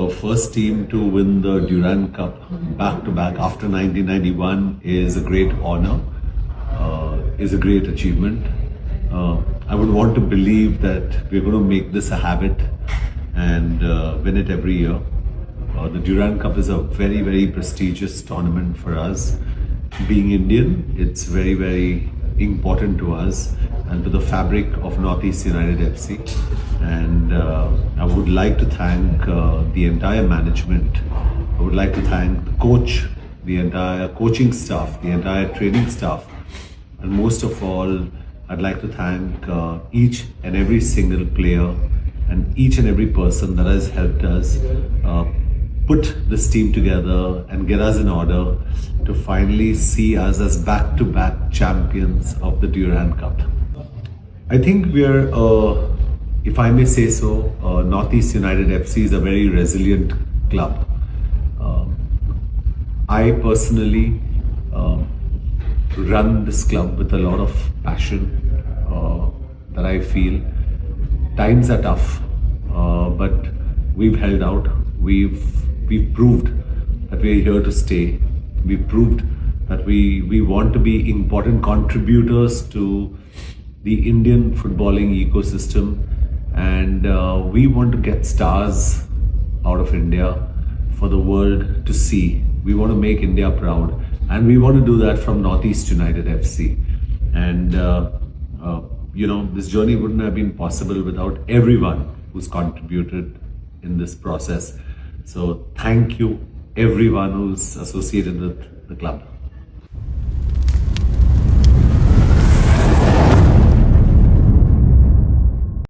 the first team to win the Durand Cup back to back after 1991 is a great honor, is a great achievement. I would want to believe that we're going to make this a habit and win it every year. The Durand Cup is a very, very prestigious tournament for us. Being Indian, it's very, very important to us and to the fabric of NorthEast United FC. And I would like to thank the entire management. I would like to thank the coach, the entire coaching staff, the entire training staff, and most of all, I'd like to thank each and every single player and each and every person that has helped us put this team together and get us in order to finally see us as back-to-back champions of the Durand Cup. I think we're, if I may say so, NorthEast United FC is a very resilient club. I personally run this club with a lot of passion that I feel. Times are tough, but we've held out. We've proved that we're here to stay. We've proved that we want to be important contributors to the Indian footballing ecosystem, and we want to get stars out of India for the world to see. We want to make India proud, and we want to do that from NorthEast United FC. And this journey wouldn't have been possible without everyone who's contributed in this process. So thank you everyone who's associated with the club.